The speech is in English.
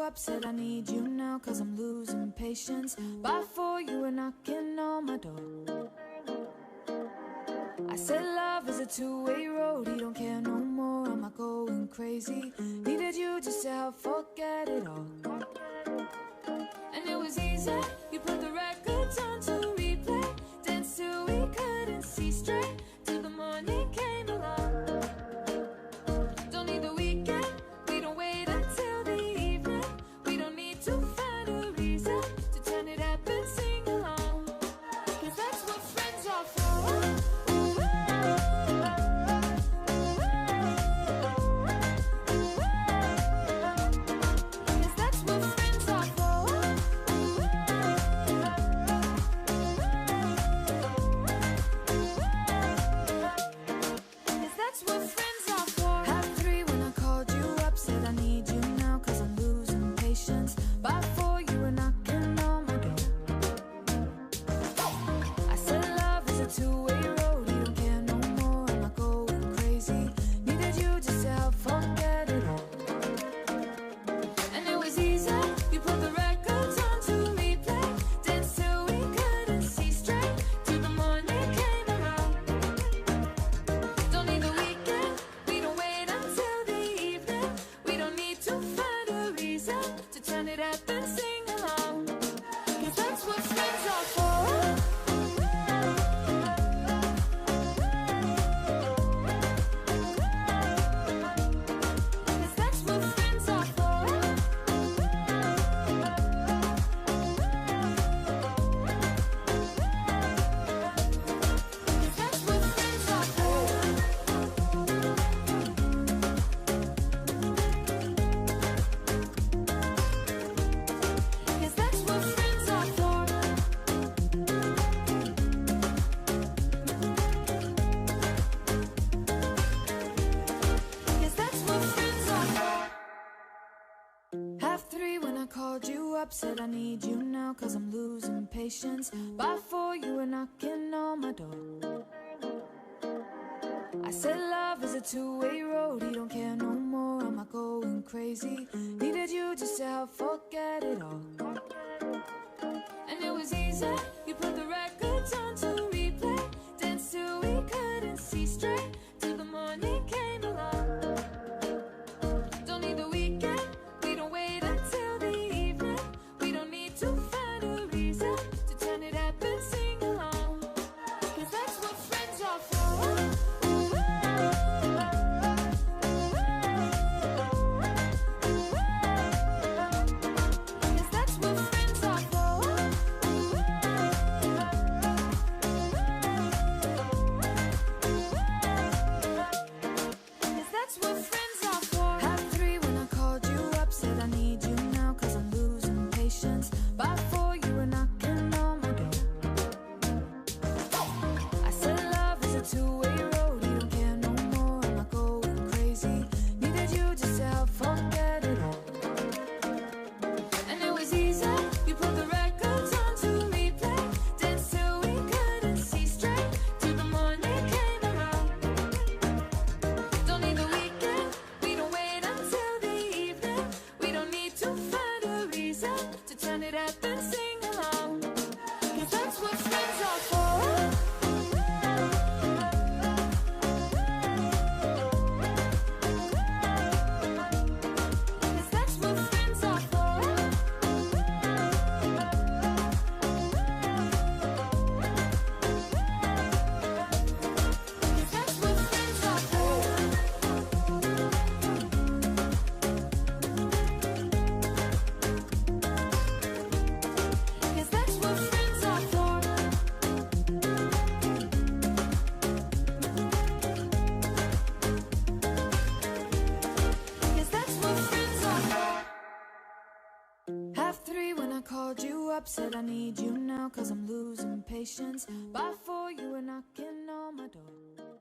up, said I need you now, cause I'm losing patience. By 4, you were knocking on my door. I said love is a two-way road, he don't care no more, am I going crazy? Needed you just to help forget it all. And it was easy, you put the records on to replay, danced till we couldn't see straight, till the morning came along. Don't need the weekend, we don't wait until the evening, we don't need to find a reason to turn it up and sing along, cause that's what friends are for. Said I need you now, cause I'm losing patience. By 4, you were knocking on my door. I said love is a two-way road, he don't care no more, am I going crazy? Needed you just to help forget it all. And it was easy, you put the records on to replay, danced till we couldn't see straight, till the morning came along. Don't need the weekend, we don't wait until the evening, we don't need to find a reason to turn it up and sing along, cause that's what friends are for. Cause that's what friends are for. Cause that's what friends are for. Half 3 when I called you up, said I need you now, cause I'm losing patience. By 4, you were knocking on my door. I said love is a two-way road, you don't care no more, am I going crazy? Needed you just to help forget it all. And it was easy, you put the records on to replay, danced till we couldn't see straight, till the morning came around. Don't need the weekend, we don't wait until the evening, we don't need to find a reason to turn it up and sing along, cause that's what friends are for. Cause that's what friends are for. Cause that's what friends are for. Cause that's what friends are for. Cause that's what friends are for. Half 3 when I called you up, said I need you now, cause I'm losing patience. By 4, you were knocking on my door.